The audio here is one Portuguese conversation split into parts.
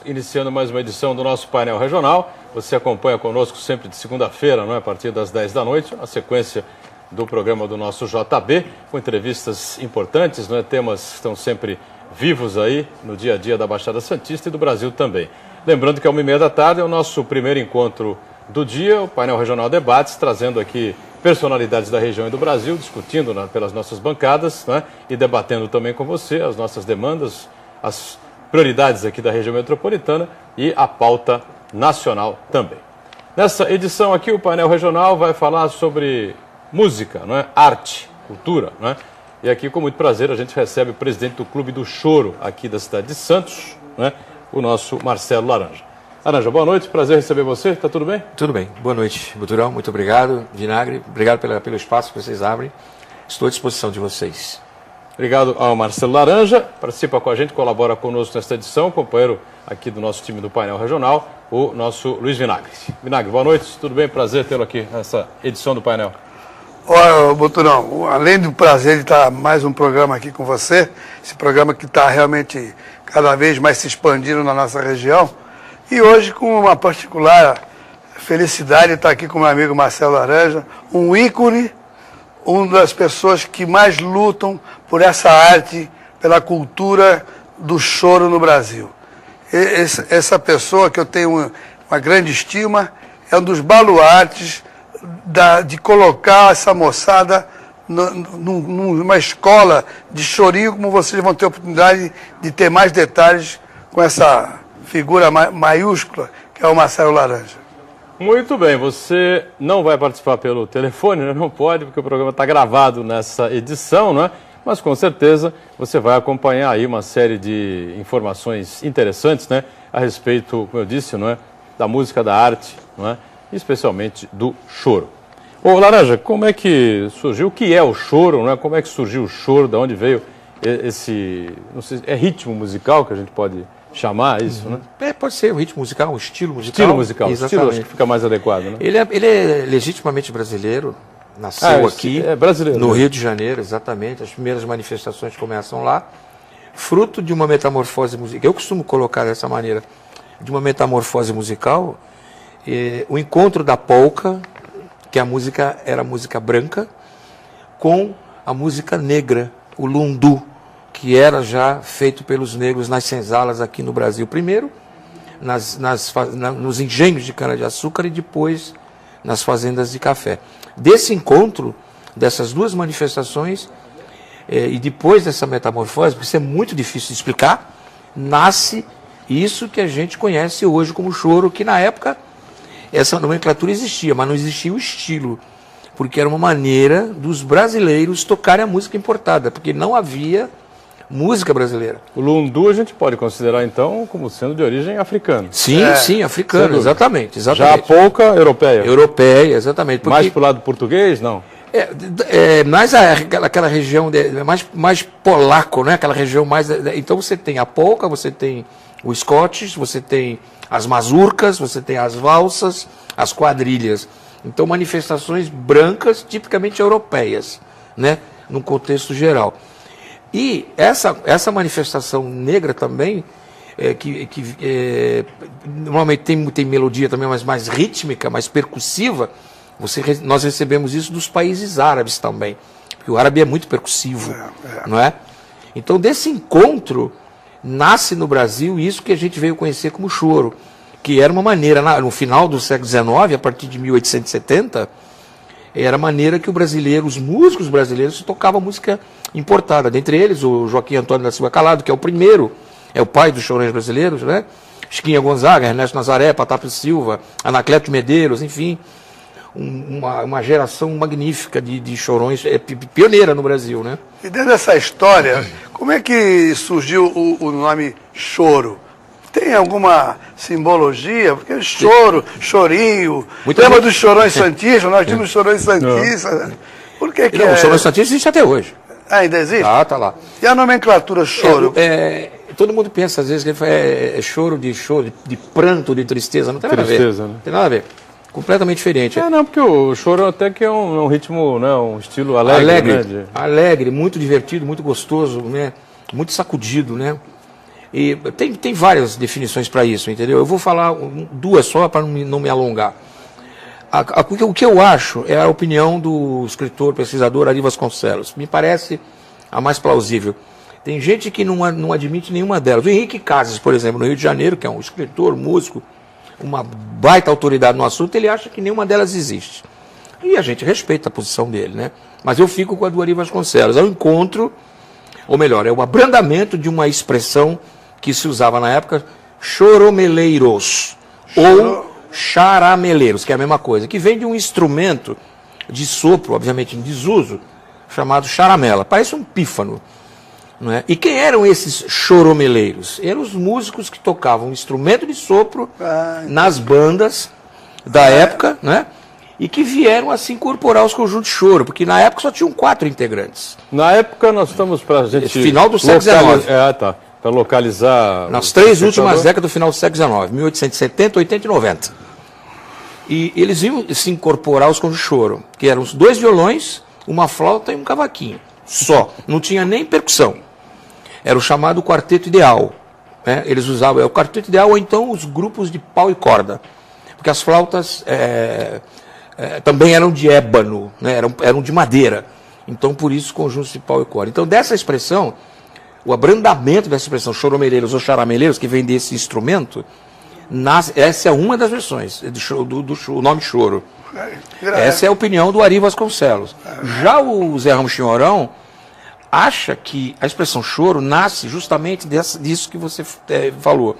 iniciando mais uma edição do nosso painel regional. Você acompanha conosco sempre de segunda-feira, não é? A partir das 10 da noite, a sequência do programa do nosso JB, com entrevistas importantes, não é? Temas que estão sempre vivos aí no dia a dia da Baixada Santista e do Brasil também. Lembrando que às 1h30 da tarde é o nosso primeiro encontro do dia, o painel regional Debates, trazendo aqui personalidades da região e do Brasil, discutindo pelas nossas bancadas, né, e debatendo também com você as nossas demandas, as prioridades aqui da região metropolitana e a pauta nacional também. Nessa edição aqui, o painel regional vai falar sobre música, não é? Arte, cultura, não é? E aqui, com muito prazer, a gente recebe o presidente do Clube do Choro aqui da cidade de Santos, né, o nosso Marcelo Laranja. Laranja, boa noite, prazer receber você, está tudo bem? Tudo bem, boa noite, Buturão, muito obrigado, Vinagre, obrigado pelo espaço que vocês abrem, estou à disposição de vocês. Obrigado ao Marcelo Laranja, participa com a gente, colabora conosco nesta edição, companheiro aqui do nosso time do painel regional, o nosso Luiz Vinagre. Vinagre, boa noite, tudo bem? Prazer tê-lo aqui nessa edição do painel. Olha, Buturão, além do prazer de estar mais um programa aqui com você, esse programa que está realmente cada vez mais se expandindo na nossa região, e hoje com uma particular felicidade de estar aqui com meu amigo Marcelo Laranja, um ícone, uma das pessoas que mais lutam por essa arte, pela cultura do choro no Brasil. Essa pessoa que eu tenho uma grande estima, é um dos baluartes de colocar essa moçada numa escola de chorinho, como vocês vão ter a oportunidade de ter mais detalhes com essa figura maiúscula, que é o Marcelo Laranja. Muito bem, você não vai participar pelo telefone, né? Não pode, porque o programa está gravado nessa edição, né? Mas com certeza você vai acompanhar aí uma série de informações interessantes, né? A respeito, como eu disse, não é? Da música, da arte, não é? Especialmente do choro. Ô Laranja, como é que surgiu? O que é o choro, não é? Como é que surgiu o choro? De onde veio esse, não sei, é ritmo musical que a gente pode chamar isso, né? Pode ser um ritmo musical, um estilo musical. Estilo musical, exatamente. estilo acho que fica mais adequado, né? Ele é legitimamente brasileiro, nasceu aqui, brasileiro, no né? Rio de Janeiro, exatamente. As primeiras manifestações começam lá, fruto de uma metamorfose musical. Eu costumo colocar dessa maneira, de uma metamorfose musical, o encontro da polca, que a música era música branca, com a música negra, o lundu, que era já feito pelos negros nas senzalas aqui no Brasil. Primeiro, nos engenhos de cana-de-açúcar e depois nas fazendas de café. Desse encontro, dessas duas manifestações, e depois dessa metamorfose, porque isso é muito difícil de explicar, nasce isso que a gente conhece hoje como choro, que na época essa nomenclatura existia, mas não existia o estilo, porque era uma maneira dos brasileiros tocarem a música importada, porque não havia música brasileira. O lundu a gente pode considerar, então, como sendo de origem africana. Sim, sim, africano, exatamente. Já a polca, europeia. Europeia, exatamente. Porque, mais para o lado português, não? Mais aquela região, mais polaco, né? Aquela região mais... Então você tem a polca, você tem o Scottish, você tem as mazurcas, você tem as valsas, as quadrilhas. Então manifestações brancas, tipicamente europeias, né? Num contexto geral. E essa manifestação negra também, normalmente tem melodia também, mas mais rítmica, mais percussiva, nós recebemos isso dos países árabes também, porque o árabe é muito percussivo, não é? Então desse encontro nasce no Brasil isso que a gente veio conhecer como choro, que era uma maneira, no final do século XIX, a partir de 1870, era a maneira que os músicos brasileiros tocavam música importada, dentre eles o Joaquim Antônio da Silva Calado, que é o primeiro, é o pai dos chorões brasileiros, né? Chiquinha Gonzaga, Ernesto Nazaré, Patapio Silva, Anacleto Medeiros, enfim, uma geração magnífica de chorões, pioneira no Brasil, né? E dentro dessa história, como é que surgiu o nome choro? Tem alguma simbologia? Porque choro, chorinho, lembra dos chorões santistas? Nós tínhamos chorões santistas. Por que Não, o chorões santistas existe até hoje. Ainda existe? Tá lá. E a nomenclatura choro? Todo mundo pensa, às vezes, que é choro, de pranto, de tristeza. Não tem nada a ver. Né? Não tem nada a ver. Completamente diferente. Não, porque o choro até que é um ritmo, né, um estilo alegre. Alegre, muito divertido, muito gostoso, né? Muito sacudido, né? E tem várias definições para isso, entendeu? Eu vou falar duas só para não me alongar. O que eu acho é a opinião do escritor, pesquisador Ari Vasconcelos. Me parece a mais plausível. Tem gente que não admite nenhuma delas. O Henrique Casas, por exemplo, no Rio de Janeiro, que é um escritor, músico, uma baita autoridade no assunto, ele acha que nenhuma delas existe. E a gente respeita a posição dele, né? Mas eu fico com a do Ari Vasconcelos. É o encontro, ou melhor, é o abrandamento de uma expressão que se usava na época, choromeleiros, ou charameleiros, que é a mesma coisa, que vem de um instrumento de sopro, obviamente em desuso, chamado charamela. Parece um pífano. Não é? E quem eram esses choromeleiros? Eram os músicos que tocavam um instrumento de sopro nas bandas da época, né? E que vieram a se incorporar aos conjuntos de choro, porque na época só tinham 4 integrantes. Na época nós estamos para a gente... Final do século XIX. Tá. Para localizar... Nas 3 últimas décadas do final do século XIX, 1870, 80 e 90. E eles iam se incorporar aos conjuntos de choro, que eram os 2 violões, uma flauta e um cavaquinho. Só. Não tinha nem percussão. Era o chamado quarteto ideal. Né? Eles usavam o quarteto ideal ou então os grupos de pau e corda. Porque as flautas também eram de ébano, né? eram de madeira. Então, por isso, conjuntos de pau e corda. Então, dessa expressão, o abrandamento dessa expressão, choromeleiros ou charameleiros, que vem desse instrumento, essa é uma das versões do nome choro. Essa é a opinião do Ari Vasconcelos. Já o Zé Ramos Chinhorão acha que a expressão choro nasce justamente disso que você falou,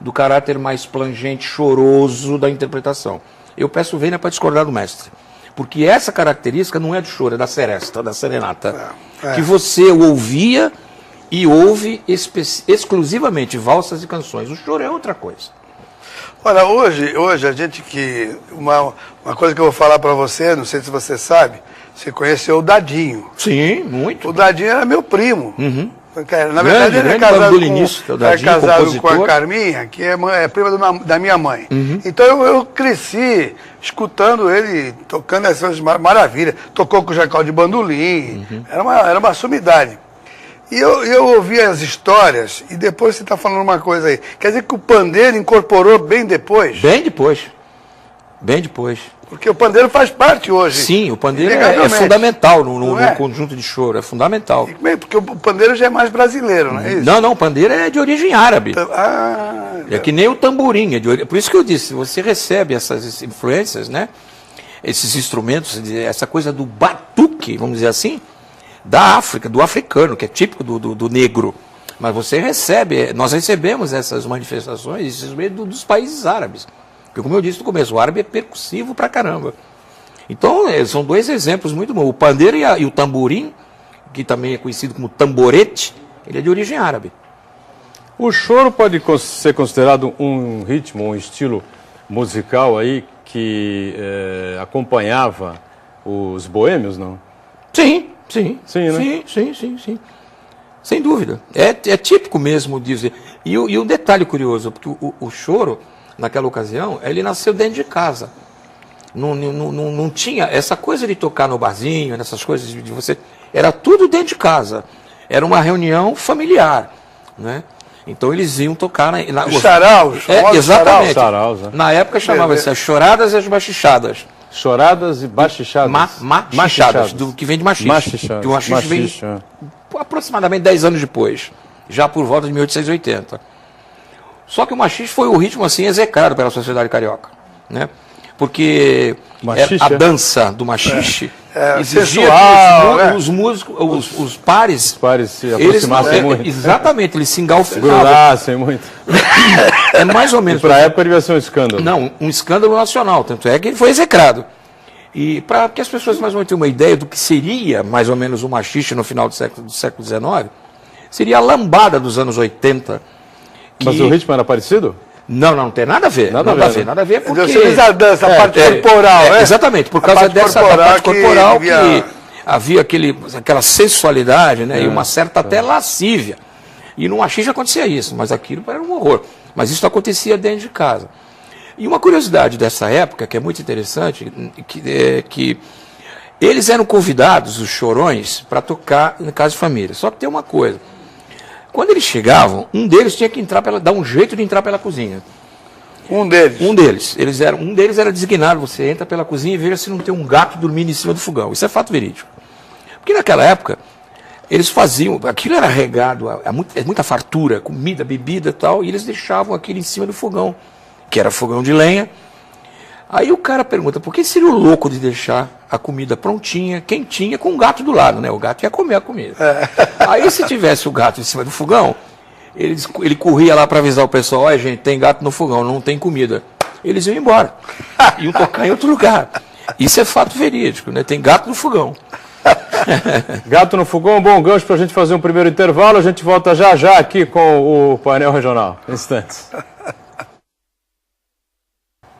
do caráter mais plangente, choroso da interpretação. Eu peço vênia para discordar do mestre, porque essa característica não é do choro, é da seresta, da serenata, que você ouvia e ouve exclusivamente valsas e canções. O choro é outra coisa. Olha, hoje a gente que... Uma coisa que eu vou falar para você, não sei se você sabe, você conheceu o Dadinho. Sim, muito. O Dadinho era meu primo. Uhum. Na verdade, ele é casado com a Carminha, que é prima da minha mãe. Uhum. Então eu cresci escutando ele, tocando essas maravilhas. Tocou com o Jacal de Bandolim, uhum. Era uma sumidade. E eu ouvi as histórias, e depois você está falando uma coisa aí. Quer dizer que o pandeiro incorporou bem depois? Bem depois. Bem depois. Porque o pandeiro faz parte hoje. Sim, o pandeiro é fundamental no conjunto de choro, é fundamental. Porque o pandeiro já é mais brasileiro, não é isso? Não, o pandeiro é de origem árabe. É que nem o tamborim. Por isso que eu disse, você recebe essas influências, né? Esses instrumentos, essa coisa do batuque, vamos dizer assim, da África, do africano, que é típico do negro. Mas nós recebemos essas manifestações, esses instrumentos dos países árabes. Porque, como eu disse no começo, o árabe é percussivo pra caramba. Então, são 2 exemplos muito bons. O pandeiro e o tamborim, que também é conhecido como tamborete, ele é de origem árabe. O choro pode ser considerado um ritmo, um estilo musical aí que acompanhava os boêmios, não? Sim, né? Sim. Sem dúvida. É típico mesmo dizer. E um detalhe curioso, porque o choro, naquela ocasião, ele nasceu dentro de casa. Não tinha essa coisa de tocar no barzinho, essas coisas de você... Era tudo dentro de casa. Era uma reunião familiar, né? Então eles iam tocar os saraus. Exatamente. Saraus, né? Na época chamava-se as choradas e as bachichadas. Choradas e bachichadas. Machichadas, do que vem de machixe. Que o machixe vem aproximadamente 10 anos depois, já por volta de 1880. Só que o machixe foi o ritmo assim execrado pela sociedade carioca, né? Porque a dança do machixe exigia que os músicos, os pares se aproximassem muito. Exatamente, eles se engalfinhavam. Grudassem muito. É mais ou menos. Para a época devia ser um escândalo. Não, um escândalo nacional, tanto é que ele foi execrado. E para que as pessoas mais ou menos tenham uma ideia do que seria mais ou menos o machixe no final do século XIX, seria a lambada dos anos 80. Mas o ritmo era parecido? Não tem nada a ver. Nada a ver porque... Você fez a dança, a parte corporal, né? Exatamente, por causa dessa parte corporal que havia aquela sensualidade, né? E uma certa até lascívia. E no machixe acontecia isso, mas aquilo era um horror. Mas isso acontecia dentro de casa. E uma curiosidade dessa época, que é muito interessante, que eles eram convidados, os chorões, para tocar em casa de família. Só que tem uma coisa, Quando eles chegavam, um deles tinha que dar um jeito de entrar pela cozinha. Um deles? Um deles. Um deles era designado, você entra pela cozinha e veja se não tem um gato dormindo em cima do fogão. Isso é fato verídico. Porque naquela época, eles faziam, aquilo era regado, muita fartura, comida, bebida e tal, e eles deixavam aquilo em cima do fogão, que era fogão de lenha. Aí o cara pergunta, por que seria o louco de deixar a comida prontinha, quentinha, com o gato do lado, né? O gato ia comer a comida. Aí se tivesse o gato em cima do fogão, ele corria lá para avisar o pessoal, olha gente, tem gato no fogão, não tem comida. Eles iam embora, iam tocar em outro lugar. Isso é fato verídico, né? Tem gato no fogão. Gato no fogão, um bom gancho para a gente fazer um primeiro intervalo. A gente volta já já aqui com o painel regional. Instantes.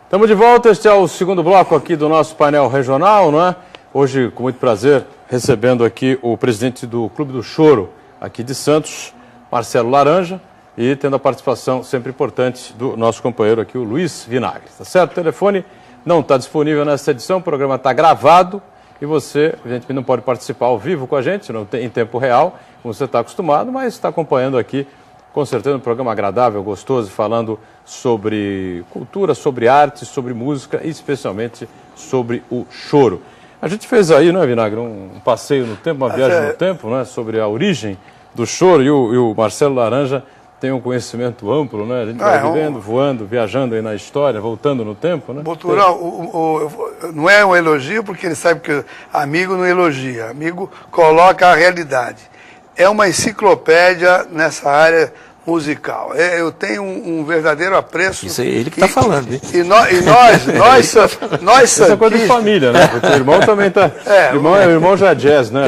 Estamos de volta, este é o segundo bloco aqui do nosso painel regional, não é? Hoje, com muito prazer, recebendo aqui o presidente do Clube do Choro, aqui de Santos, Marcelo Laranja, e tendo a participação sempre importante do nosso companheiro aqui, o Luiz Vinagre. Tá certo? O telefone não está disponível nesta edição, o programa está gravado e você, evidentemente, não pode participar ao vivo com a gente, não tem, em tempo real, como você está acostumado, mas está acompanhando aqui, com certeza, um programa agradável, gostoso, falando sobre cultura, sobre arte, sobre música e especialmente sobre o choro. A gente fez aí, não é, Vinagre, um passeio no tempo, uma viagem no tempo, né, sobre a origem do choro, e o Marcelo Laranja tem um conhecimento amplo, né? A gente vai vivendo, voando, viajando aí na história, voltando no tempo, né? Boturão, não é um elogio, porque ele sabe que amigo não elogia, amigo coloca a realidade. É uma enciclopédia nessa área musical. Eu tenho um verdadeiro apreço. Isso é ele que está falando, hein? E nós Isso é coisa de família, né? Porque o irmão também está... o irmão já é jazz, né?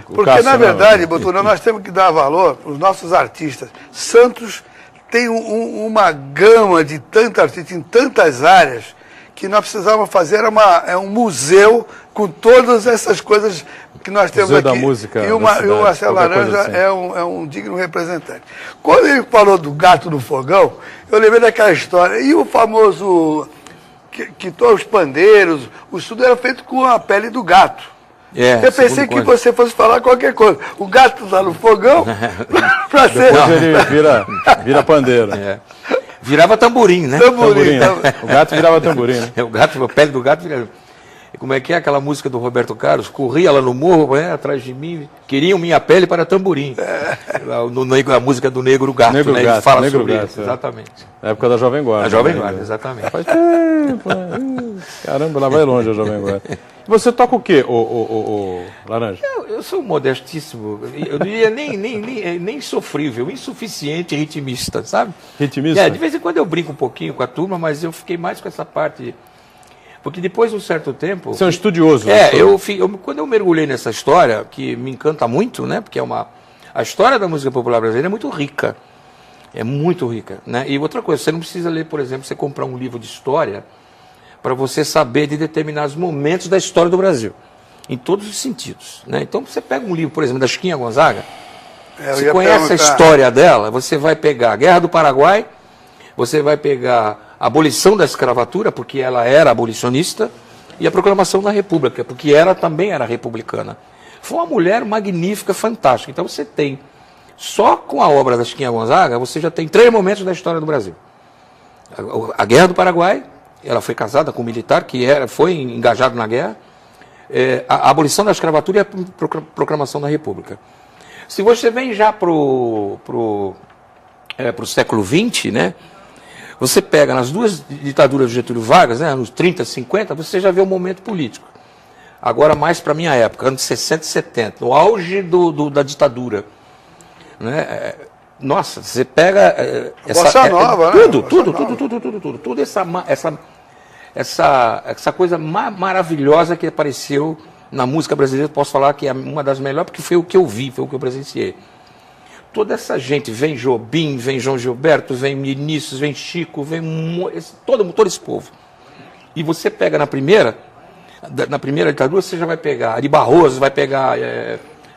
Porque, na verdade, Boturão, nós temos que dar valor para os nossos artistas. Santos tem uma gama de tantos artistas em tantas áreas que nós precisávamos fazer um museu com todas essas coisas que nós temos Museu aqui. Da música e o Marcelo Laranja assim. é um digno representante. Quando ele falou do gato no fogão, eu lembrei daquela história. E o famoso que todos os pandeiros, o estudo era feito com a pele do gato. Eu pensei que você fosse falar qualquer coisa. O gato está no fogão para ser... Depois ele vira pandeiro. Virava tamborim, né? Tamborim, né? O gato virava tamborim, né? A pele do gato virava... Como é que é aquela música do Roberto Carlos? Corria lá no morro, atrás de mim, queriam minha pele para tamborim. A música do Negro Gato, Negro né? Gato, Ele fala Negro sobre Gato, isso, exatamente. Na época da Jovem Guarda. A Jovem Guarda, exatamente. Faz tempo, né? Caramba, lá vai longe a Jovem Guarda. Você toca o quê, o Laranja? Eu sou modestíssimo, eu diria nem sofrível, insuficiente ritmista, sabe? Ritmista? De vez em quando eu brinco um pouquinho com a turma, mas eu fiquei mais com essa parte... Porque depois de um certo tempo... Você é um estudioso. Quando eu mergulhei nessa história, que me encanta muito, né? Porque a história da música popular brasileira é muito rica. É muito rica, né? E outra coisa, você não precisa ler, por exemplo, você comprar um livro de história para você saber de determinados momentos da história do Brasil. Em todos os sentidos, né? Então, você pega um livro, por exemplo, da Chiquinha Gonzaga, você conhece a história dela, você vai pegar a Guerra do Paraguai, você vai pegar a abolição da escravatura, porque ela era abolicionista, e a proclamação da República, porque ela também era republicana. Foi uma mulher magnífica, fantástica. Então você tem, só com a obra da Chiquinha Gonzaga, você já tem 3 momentos da história do Brasil. A Guerra do Paraguai, ela foi casada com um militar que foi engajado na guerra, a abolição da escravatura e a proclamação da República. Se você vem já para o século XX, né? Você pega nas 2 ditaduras de Getúlio Vargas, né, nos 30, 50, você já vê o momento político. Agora mais para a minha época, anos 60 e 70, no auge da ditadura. Né? Nossa, você pega... Bossa Nova, né? Tudo essa coisa maravilhosa que apareceu na música brasileira, posso falar que é uma das melhores, porque foi o que eu vi, foi o que eu presenciei. Toda essa gente, vem Jobim, vem João Gilberto, vem Vinícius, vem Chico, vem todo esse povo. E você pega na primeira ditadura, você já vai pegar Ari Barroso, vai pegar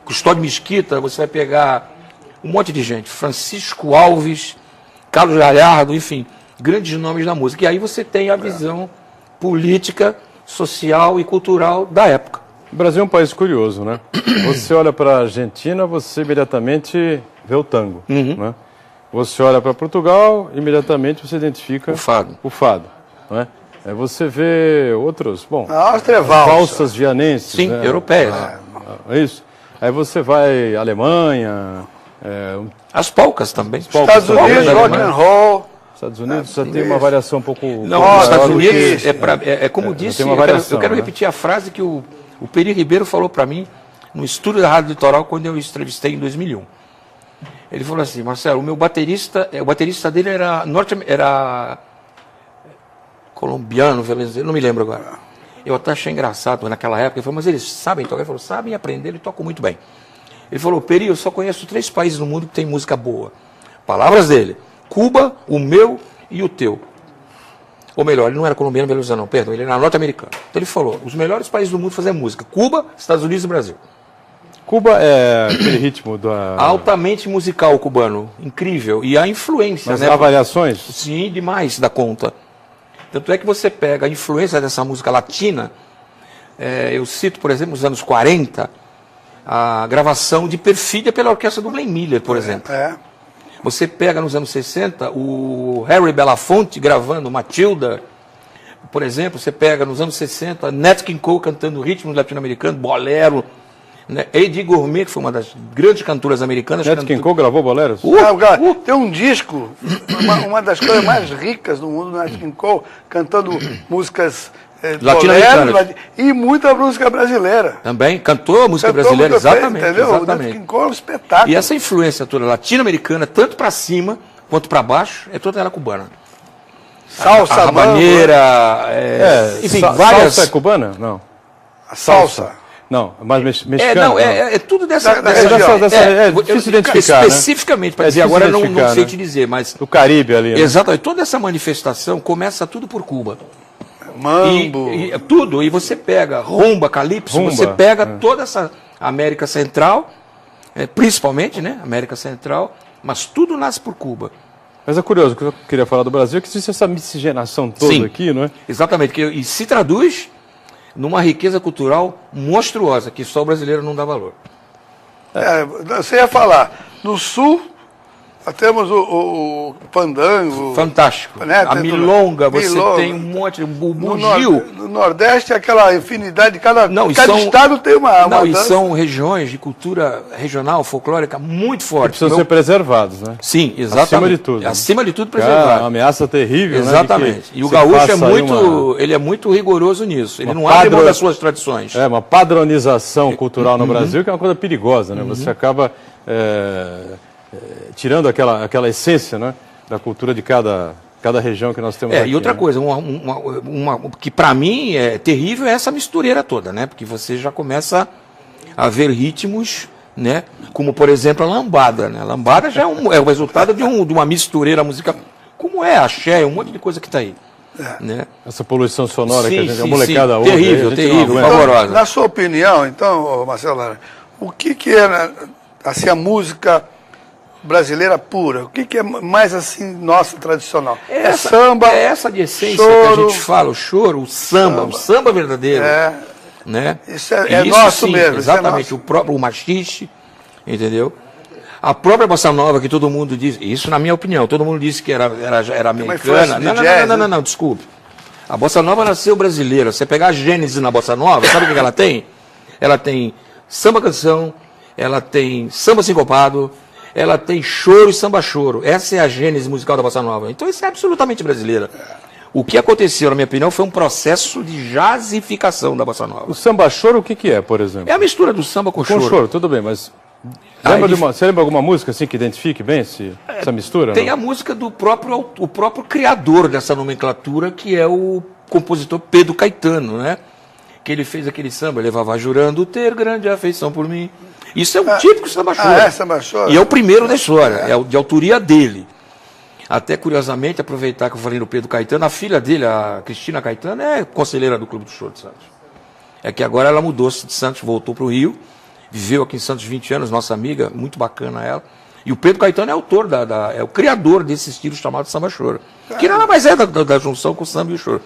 Custódio Mesquita, você vai pegar um monte de gente, Francisco Alves, Carlos Galhardo, enfim, grandes nomes da música. E aí você tem a visão política, social e cultural da época. O Brasil é um país curioso, né? Você olha para a Argentina, você imediatamente vê o tango, né? Você olha para Portugal, imediatamente você identifica o fado, né? Aí você vê outros, bom, a Áustria é valsa. Valsas vianenses. Sim, né? europeias. É isso. Aí você vai Alemanha... As polcas também. Estados Unidos, rock and roll. Estados Unidos já tem uma variação um pouco... Não, os Estados Unidos, como disse, tem uma variação, eu quero né? repetir a frase que o Peri Ribeiro falou para mim no estúdio da Rádio Litoral quando eu entrevistei em 2001. Ele falou assim: Marcelo, o baterista dele era colombiano, venezuelano, não me lembro agora. Eu até achei engraçado naquela época. Ele falou: mas eles sabem tocar? Ele falou: sabem aprender, eles tocam muito bem. Ele falou: Peri, eu só conheço 3 países no mundo que tem música boa. Palavras dele: Cuba, o meu e o teu. Ou melhor, ele não era colombiano, venezuelano, não, perdão, ele era norte-americano. Então ele falou: os melhores países do mundo fazem música: Cuba, Estados Unidos e Brasil. Cuba é aquele ritmo da... Altamente musical o cubano, incrível. E a influência, Mas né? há variações? Sim, demais da conta. Tanto é que você pega a influência dessa música latina, eu cito, por exemplo, nos anos 40, a gravação de Perfídia pela orquestra do Glenn Miller, por exemplo. Você pega nos anos 60 o Harry Belafonte gravando Matilda, por exemplo. Você pega nos anos 60 Nat King Cole cantando ritmos latino-americanos, bolero, né? Eddie Gourmet, que foi uma das grandes cantoras americanas. Nat King Cole gravou boleros? Tem um disco, uma das coisas mais ricas do mundo, Nat King Cole, cantando músicas latino-americanas e muita música brasileira. Também cantou a música brasileira, exatamente. Entendeu? Exatamente. O Nat King Cole é um espetáculo. E essa influência toda latino-americana, tanto para cima quanto para baixo, é toda ela cubana. Salsa, a maneira, enfim, várias... Salsa é cubana? Não. A salsa. Não, mas mexicana. É tudo dessa região. É difícil identificar, especificamente, para dizer, agora não sei te dizer, mas... Do Caribe ali, né? Exatamente. Toda essa manifestação começa tudo por Cuba. Mambo. Tudo. E você pega rumba, calypso, você pega toda essa América Central, principalmente, né? América Central, mas tudo nasce por Cuba. Mas é curioso, o que eu queria falar do Brasil é que existe essa miscigenação toda aqui, não é? Exatamente. E se traduz numa riqueza cultural monstruosa, que só o brasileiro não dá valor. Você ia falar, no Sul, nós temos o fandango. Fantástico. Né? A milonga, você tem um monte, o bugio. No Nordeste, aquela infinidade, cada estado tem uma Não, e dança. são regiões de cultura regional, folclórica, muito fortes. Precisam ser preservados, né? Sim, exatamente. Acima de tudo. Acima de tudo, É preservado. uma ameaça terrível, exatamente. Né? E o gaúcho ele é muito rigoroso nisso. Ele não abre mão das suas tradições. É, uma padronização cultural no Brasil que é uma coisa perigosa, né? Você acaba tirando aquela essência, né, da cultura de cada região que nós temos aqui. E outra né? coisa, que para mim é terrível é essa mistureira toda, né? Porque você já começa a ver ritmos, né? Como, por exemplo, a lambada, né? A lambada já é o resultado de uma mistureira musical, como é axé, um monte de coisa que está aí. Né? Essa poluição sonora que a molecada ouve. Terrível, pavorosa. Na sua opinião, então, Marcelo Lara, o que é assim, a música brasileira pura? O que é mais assim, nossa, tradicional? Samba? É essa de essência choro, que a gente fala, o choro, o samba verdadeiro. Né? Isso é nosso sim, mesmo. Exatamente, o machixe, entendeu? A própria bossa nova que todo mundo diz, isso na minha opinião, todo mundo disse que era americana. Não, desculpe. A bossa nova nasceu brasileira. Você pegar a gênese na bossa nova, sabe o que ela tem? Ela tem samba canção, ela tem samba sincopado, ela tem choro e samba choro. Essa é a gênese musical da bossa nova. Então isso é absolutamente brasileira. O que aconteceu, na minha opinião, foi um processo de jazzificação da bossa nova. O samba choro, o que é, por exemplo? É a mistura do samba com choro. Com choro, tudo bem, mas você lembra alguma música assim que identifique bem essa mistura? Tem a música do próprio criador dessa nomenclatura, que é o compositor Pedro Caetano, né? Que ele fez aquele samba, levava jurando ter grande afeição por mim. Isso é um típico samba choro. Samba choro. E é o primeiro da história, é de autoria dele. Até curiosamente, aproveitar que eu falei no Pedro Caetano, a filha dele, a Cristina Caetano, é conselheira do Clube do Choro de Santos. É que agora ela mudou-se de Santos, voltou para o Rio, viveu aqui em Santos 20 anos, nossa amiga, muito bacana ela. E o Pedro Caetano é autor, é o criador desse estilo chamado samba choro. Que nada mais é da junção com o samba e o choro.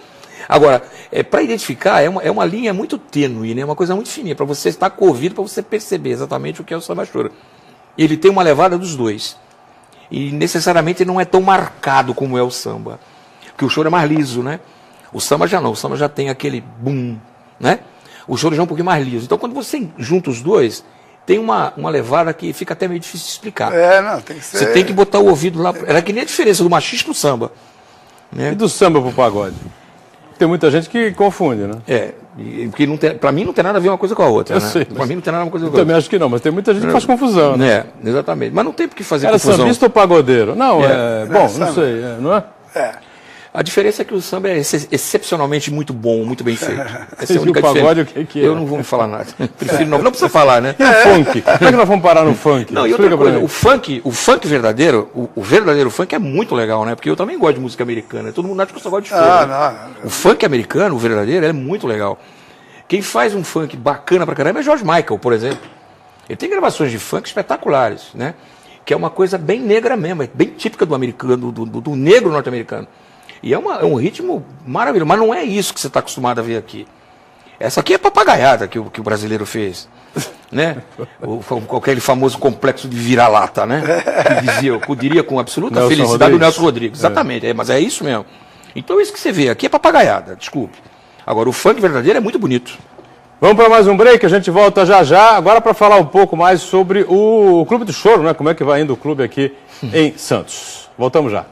Agora, para identificar, é uma linha muito tênue, né? Uma coisa muito fininha, para você estar com o ouvido, para você perceber exatamente o que é o samba choro. Ele tem uma levada dos dois. E necessariamente ele não é tão marcado como é o samba. Porque o choro é mais liso, né? O samba já não, o samba já tem aquele boom, né? O choro já é um pouquinho mais liso. Então quando você junta os dois, tem uma levada que fica até meio difícil de explicar. Não, tem que ser... Você tem que botar o ouvido lá. Era que nem a diferença do machista pro samba. Né? E do samba pro pagode? Tem muita gente que confunde, né? Porque para mim não tem nada a ver uma coisa com a outra. Eu né? sei. Para mim não tem nada a ver uma coisa com a Eu outra. também acho que não, mas tem muita gente que faz confusão, né? Exatamente. Mas não tem por que fazer Era confusão. sambista ou pagodeiro? Não, bom, não samba. sei, não é? A diferença é que o samba é excepcionalmente muito bom, muito bem feito. Essa é a E única o pagode, diferença. o que é? Eu não vou me falar nada. Prefiro não precisa falar, né? E o funk? Como é que nós vamos parar no funk? Não, e Explica outra coisa, pra mim. o funk verdadeiro, o verdadeiro funk é muito legal, né? Porque eu também gosto de música americana. Todo mundo acha que eu só gosto de choro. né? O funk americano, o verdadeiro, é muito legal. Quem faz um funk bacana pra caramba é George Michael, por exemplo. Ele tem gravações de funk espetaculares, né? Que é uma coisa bem negra mesmo, é bem típica do americano, do negro norte-americano. E é um ritmo maravilhoso, mas não é isso que você está acostumado a ver aqui. Essa aqui é papagaiada que o brasileiro fez. Né? Aquele famoso complexo de vira-lata, né? Que eu diria com absoluta Nelson felicidade Rodrigues. o Nelson Rodrigues. Exatamente, mas é isso mesmo. Então isso que você vê aqui é papagaiada, desculpe. Agora o funk verdadeiro é muito bonito. Vamos para mais um break, a gente volta já já, agora para falar um pouco mais sobre o Clube do Choro, né? Como é que vai indo o clube aqui em Santos. Voltamos já.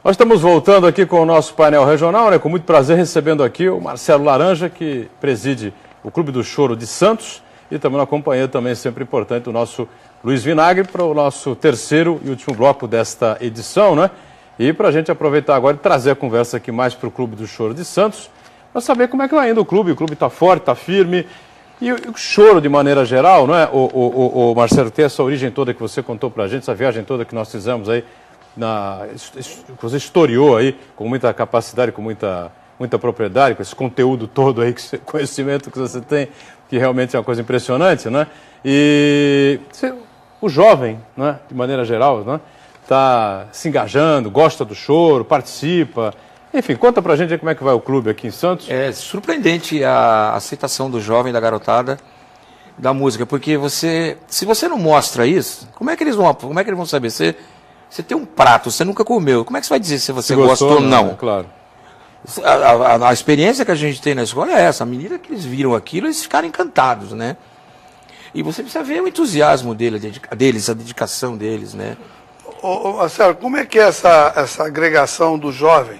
Nós estamos voltando aqui com o nosso painel regional, né? Com muito prazer recebendo aqui o Marcelo Laranja, que preside o Clube do Choro de Santos, e também na companhia também sempre importante o nosso Luiz Vinagre para o nosso terceiro e último bloco desta edição, né? E para a gente aproveitar agora e trazer a conversa aqui mais para o Clube do Choro de Santos, para saber como é que vai indo o clube está forte, está firme, e o choro de maneira geral, não é? O Marcelo, tem essa origem toda que você contou para a gente, essa viagem toda que nós fizemos aí, que você historiou aí com muita capacidade, com muita propriedade, com esse conteúdo todo aí, conhecimento que você tem, que realmente é uma coisa impressionante, né? E o jovem, né, de maneira geral, né, está se engajando, gosta do choro, participa. Enfim, conta pra gente aí como é que vai o clube aqui em Santos. É surpreendente a aceitação do jovem, da garotada, da música, porque se você não mostra isso, como é que eles vão saber? Você tem um prato, você nunca comeu, como é que você vai dizer se você gostou ou não? Claro. A experiência que a gente tem na escola é essa, à medida que eles viram aquilo, eles ficaram encantados, né? E você precisa ver o entusiasmo deles, a dedicação deles, né? Marcelo, como é que é essa agregação do jovem?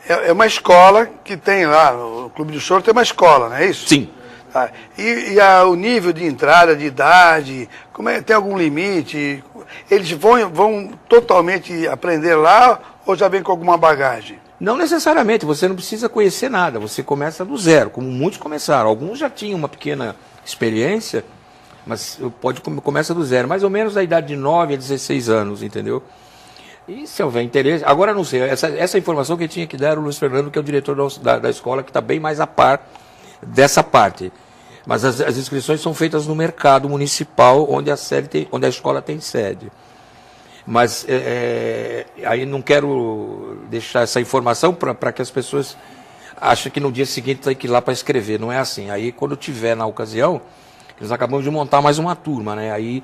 É uma escola que tem lá, no Clube do Choro tem uma escola, não é isso? Sim. Tá. E o nível de entrada, de idade, tem algum limite? Eles vão totalmente aprender lá ou já vem com alguma bagagem? Não necessariamente, você não precisa conhecer nada, você começa do zero, como muitos começaram. Alguns já tinham uma pequena experiência, mas começa do zero, mais ou menos da idade de 9 a 16 anos, entendeu? E se houver interesse... Agora, não sei, essa informação que tinha que dar era o Luiz Fernando, que é o diretor da escola, que está bem mais a par dessa parte. Mas as inscrições são feitas no mercado municipal, onde a escola tem sede. Mas aí não quero deixar essa informação para que as pessoas achem que no dia seguinte tem que ir lá para escrever. Não é assim. Aí, quando tiver na ocasião, nós acabamos de montar mais uma turma, né? Aí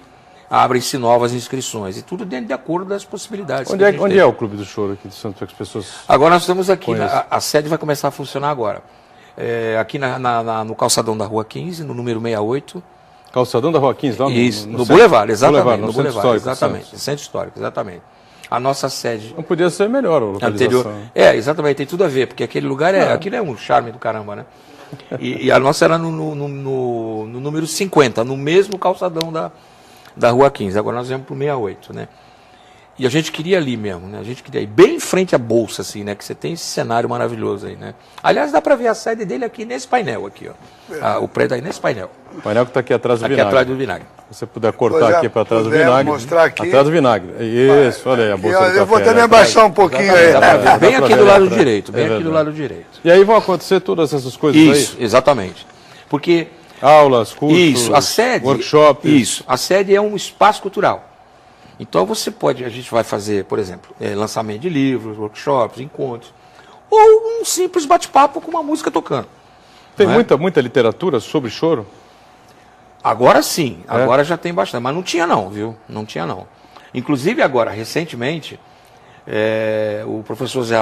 abrem-se novas inscrições. E tudo dentro de acordo das possibilidades. Onde é o Clube do Choro aqui de Santos, para que as pessoas... Agora nós estamos aqui, a sede vai começar a funcionar agora. Aqui no calçadão da Rua 15, no número 68. Calçadão da Rua 15, lá no Boulevard, exatamente. No Centro Histórico, exatamente. Centro Histórico, exatamente. A nossa sede... Não podia ser melhor a localização. Anterior, exatamente, tem tudo a ver, porque aquele lugar aquilo é um charme do caramba, né? E a nossa era no número 50, no mesmo calçadão da Rua 15. Agora nós viemos para o 68, né? E a gente queria ali mesmo, né? A gente queria ir bem em frente à Bolsa, assim, né? Que você tem esse cenário maravilhoso aí, né? Aliás, dá para ver a sede dele aqui nesse painel, aqui, ó. O prédio aí nesse painel. O painel que está aqui atrás do Vinagre. Aqui atrás do Vinagre. Se você puder cortar aqui para trás do Vinagre. Mostrar aqui. Atrás do Vinagre. Isso, olha aí a Bolsa do café. Eu vou também abaixar um pouquinho aí. Bem aqui do lado direito, bem aqui do lado direito. E aí vão acontecer todas essas coisas aí? Isso, exatamente. Porque... Aulas, cursos, isso, a sede, workshops. Isso, a sede é um espaço cultural. Então a gente vai fazer, por exemplo, lançamento de livros, workshops, encontros, ou um simples bate-papo com uma música tocando. Tem muita literatura sobre choro? Agora sim, agora já tem bastante, mas não tinha não, viu? Não tinha não. Inclusive agora, recentemente, o professor Zé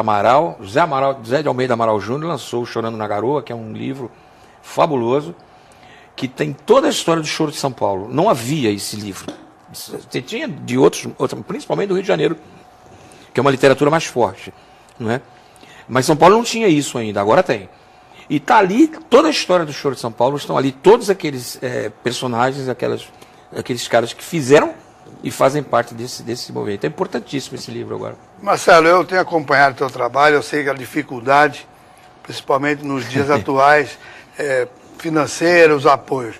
de Almeida Amaral Júnior lançou o Chorando na Garoa, que é um livro fabuloso, que tem toda a história do choro de São Paulo. Não havia esse livro. Você tinha de outros, principalmente do Rio de Janeiro, que é uma literatura mais forte, não é? Mas São Paulo não tinha isso ainda, agora tem. E está ali, toda a história do choro de São Paulo, estão ali todos aqueles personagens, aqueles caras que fizeram e fazem parte desse movimento. É importantíssimo esse livro agora. Marcelo, eu tenho acompanhado o teu trabalho, eu sei que a dificuldade, principalmente nos dias atuais, financeiros, apoios.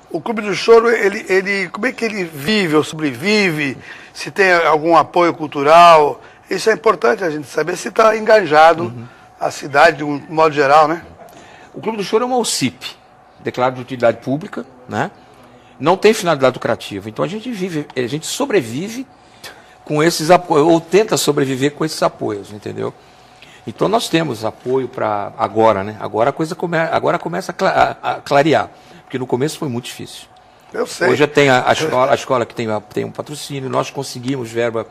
O Clube do Choro, ele como é que ele vive ou sobrevive? Se tem algum apoio cultural? Isso é importante a gente saber se está engajado a cidade de um modo geral, né? O Clube do Choro é uma OCIP, declarado de utilidade pública, né? Não tem finalidade lucrativa. Então a gente sobrevive com esses apoios, ou tenta sobreviver com esses apoios, entendeu? Então nós temos apoio para agora, né? Agora a coisa começa a clarear, porque no começo foi muito difícil. Eu sei. Hoje tem a escola que tem um patrocínio, nós conseguimos verba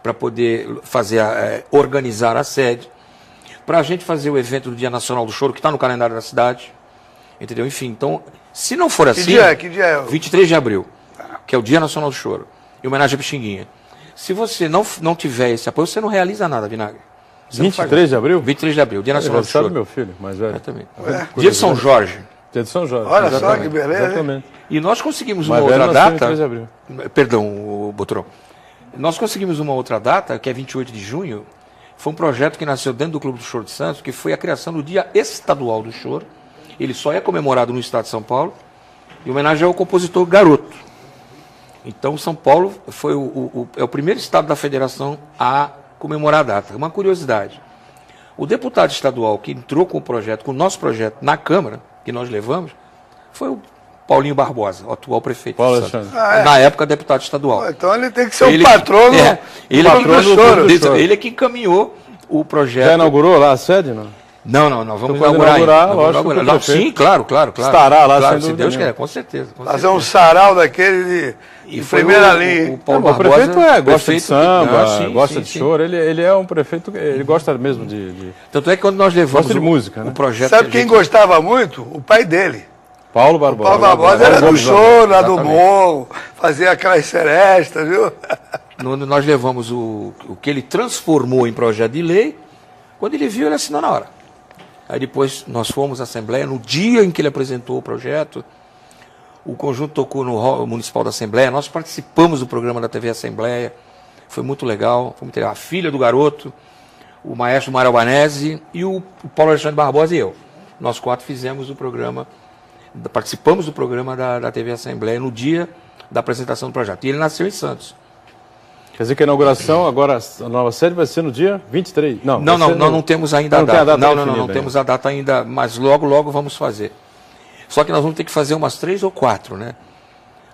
para poder organizar a sede, para a gente fazer o evento do Dia Nacional do Choro, que está no calendário da cidade, entendeu? Enfim, então, se não for assim... Que dia é? 23 de abril, que é o Dia Nacional do Choro, em homenagem a Pixinguinha. Se você não tiver esse apoio, você não realiza nada, Vinagre. 23 de abril? 23 de abril, Dia Nacional do Choro. Do meu filho, mais velho. Também. Dia de São Jorge. Dia de São Jorge. Olha só que beleza. Exatamente. E nós conseguimos Mais uma velho outra nasceu em data... 23 de abril. Perdão, Boturão. Nós conseguimos uma outra data, que é 28 de junho. Foi um projeto que nasceu dentro do Clube do Choro de Santos, que foi a criação do Dia Estadual do Choro. Ele só é comemorado no estado de São Paulo, em homenagem ao compositor Garoto. Então, São Paulo foi é o primeiro estado da federação a comemorar a data. Uma curiosidade. O deputado estadual que entrou com o nosso projeto na Câmara, que nós levamos, foi o Paulinho Barbosa, o atual prefeito Paulo de Santos. Alexandre. Na época, deputado estadual. Então ele tem que ser o patrono. Ele que encaminhou o projeto. Já inaugurou lá a sede, não? Não, vamos Então, inaugurar. lógico. Sim, claro. Estará lá, claro, sem se dúvida Deus nenhuma. quer, com certeza. Fazer um sarau daquele de primeira linha. O Paulo O Barbosa, prefeito gosta de samba, sim, gosta de choro. Ele é um prefeito, ele gosta mesmo de... Tanto é que quando nós levamos Gosta de música, né? o projeto... Sabe quem gostava muito? O pai dele. Paulo Barbosa. Paulo Barbosa era do Gomes choro, lá do Exatamente. morro, fazia aquelas serestas, viu? Nós levamos o que ele transformou em projeto de lei, quando ele viu, ele assinou na hora. Aí depois nós fomos à Assembleia, no dia em que ele apresentou o projeto, o conjunto tocou no hall municipal da Assembleia, nós participamos do programa da TV Assembleia, foi muito legal, a filha do Garoto, o maestro Mário Albanese e o Paulo Alexandre Barbosa e eu. Nós quatro fizemos o programa, participamos do programa da TV Assembleia no dia da apresentação do projeto. E ele nasceu em Santos. Quer dizer que a inauguração, agora a nova sede vai ser no dia 23? Não temos ainda a Não tem data. a data Não definida temos a data ainda, mas logo vamos fazer. Só que nós vamos ter que fazer umas 3 ou 4, né?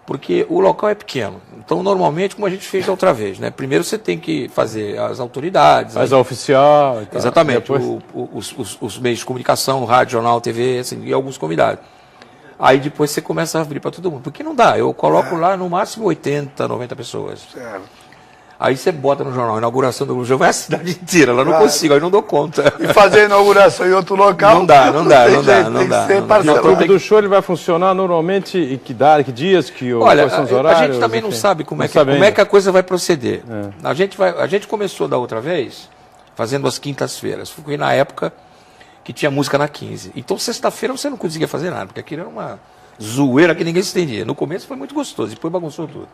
Porque o local é pequeno. Então, normalmente, como a gente fez da outra vez, né? Primeiro você tem que fazer as autoridades. Faz a oficial e tal. Exatamente. Depois... Os meios de comunicação, rádio, jornal, TV, assim, e alguns convidados. Aí depois você começa a abrir para todo mundo. Porque não dá. Eu coloco lá no máximo 80, 90 pessoas. Certo. Aí você bota no jornal, inauguração do Clube do Choro, vai a cidade inteira, lá não consigo, aí não dou conta. E fazer a inauguração em outro local? Não dá. Tem que ser O parcelado. Clube do Choro ele vai funcionar normalmente em que dias, Olha, quais são os horários? a gente também não sabe como é ainda. que a coisa vai proceder. A gente começou da outra vez fazendo as quintas-feiras, porque na época que tinha música na 15. Então sexta-feira você não conseguia fazer nada, porque aquilo era uma zoeira que ninguém se entendia. No começo foi muito gostoso, depois bagunçou tudo.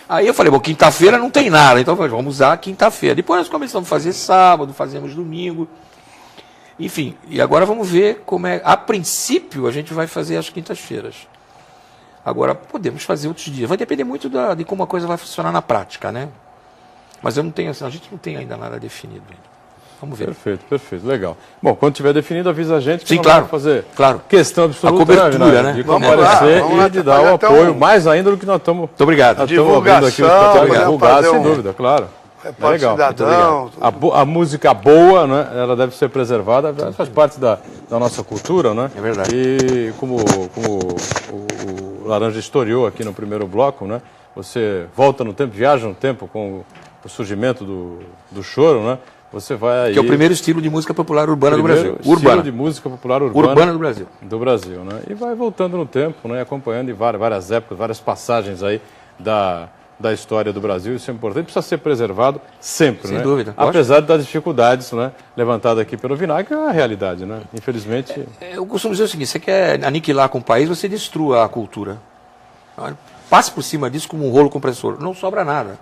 Aí eu falei, bom, quinta-feira não tem nada, então vamos usar quinta-feira. Depois nós começamos a fazer sábado, fazemos domingo. Enfim, e agora vamos ver como é. A princípio, a gente vai fazer as quintas-feiras. Agora, podemos fazer outros dias. Vai depender muito de como a coisa vai funcionar na prática, né? Mas eu não tenho, a gente não tem ainda nada definido ainda. Vamos ver. Perfeito, legal. Bom, quando tiver definido, avisa a gente que Sim, nós claro, vamos fazer claro. questão absoluta, A cobertura, né? De Vamos lá, comparecer vamos lá, e de dar o fazer até apoio, mais ainda do que nós estamos Muito obrigado. ouvindo aqui, Divulgação, divulgado, fazer sem dúvida, claro. Repórter Legal. Cidadão. A música boa, né, ela deve ser preservada, faz parte da nossa cultura, né? É verdade. E como o Laranja historiou aqui no primeiro bloco, né? Você volta no tempo, viaja no tempo com o surgimento do choro, né? Você vai aí... Que é o primeiro estilo de música popular urbana do Brasil. Estilo de música popular urbana do Brasil. Do Brasil, né? E vai voltando no tempo, né? Acompanhando em várias épocas, várias passagens aí da história do Brasil. Isso é importante, precisa ser preservado sempre, Sem né? dúvida. Apesar das dificuldades, né? Levantadas aqui pelo Vinagre, é a realidade, né? Infelizmente... Eu costumo dizer o seguinte, você quer aniquilar com o país, você destrua a cultura. Passe por cima disso como um rolo compressor. Não sobra nada.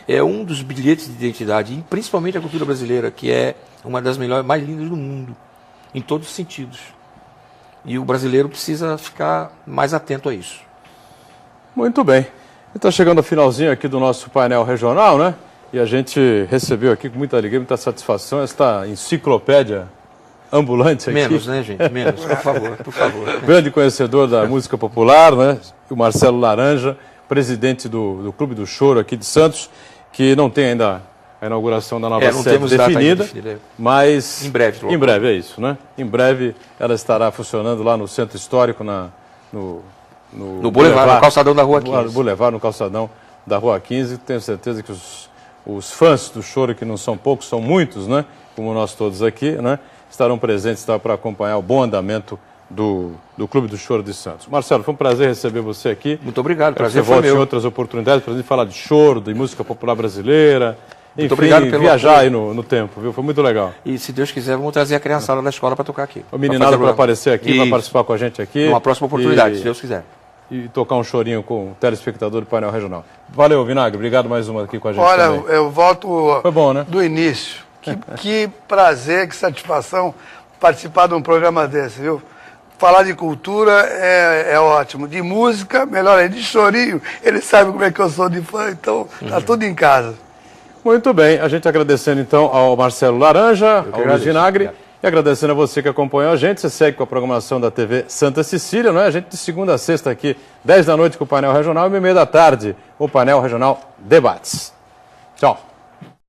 É um dos bilhetes de identidade, e principalmente a cultura brasileira, que é uma das melhores, mais lindas do mundo, em todos os sentidos. E o brasileiro precisa ficar mais atento a isso. Muito bem. Está chegando ao finalzinho aqui do nosso painel regional, né? E a gente recebeu aqui com muita alegria, muita satisfação, esta enciclopédia ambulante aqui. Menos, né, gente? Menos, por favor, por favor. Grande conhecedor da música popular, né? O Marcelo Laranja, presidente do Clube do Choro aqui de Santos, que não tem ainda a inauguração da nova sede definida, mas em breve. Em breve, é isso, né? Em breve ela estará funcionando lá no Centro Histórico, no Boulevard, no calçadão da Rua 15. No Boulevard, no calçadão da Rua 15. Tenho certeza que os fãs do choro, que não são poucos, são muitos, né? Como nós todos aqui, né? Estarão presentes para acompanhar o bom andamento do Clube do Choro de Santos. Marcelo, foi um prazer receber você aqui. Muito obrigado, prazer foi meu. Você volte em outras oportunidades para a gente falar de choro, de música popular brasileira. Muito enfim, obrigado pelo viajar aí no tempo, viu? Foi muito legal. E se Deus quiser, vamos trazer a criançada da escola para tocar aqui. O meninado vai aparecer aqui, vai participar com a gente aqui. Numa próxima oportunidade, se Deus quiser. E tocar um chorinho com o telespectador do painel regional. Valeu, Vinagre. Obrigado mais uma aqui com a gente. Olha, também. Eu volto foi bom, né? Do início. Que prazer, que satisfação participar de um programa desse, viu? Falar de cultura é ótimo. De música, melhor ainda. De chorinho, ele sabe como é que eu sou de fã, então tá tudo em casa. Muito bem. A gente agradecendo então ao Marcelo Laranja, ao Luiz Vinagre. E agradecendo a você que acompanhou a gente. Você segue com a programação da TV Santa Cecília, não é? A gente de segunda a sexta aqui, 10 da noite com o painel regional e 1h30 da tarde, o painel regional Debates. Tchau.